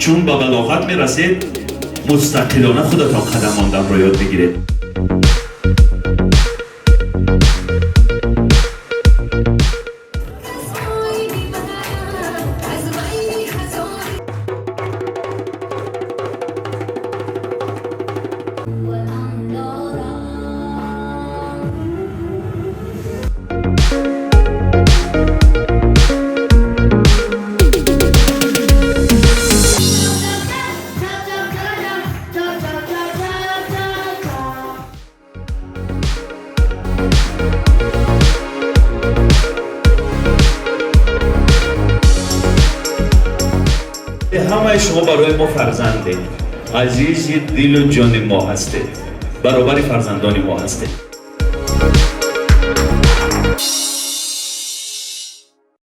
چون با بلاغت میرسید مستقلانه خودتان قدم ماندن رو یاد بگیرید. همه شما برای ما فرزندید، عزیزی دل و جان ما هستید، برابر فرزندان ما هستید.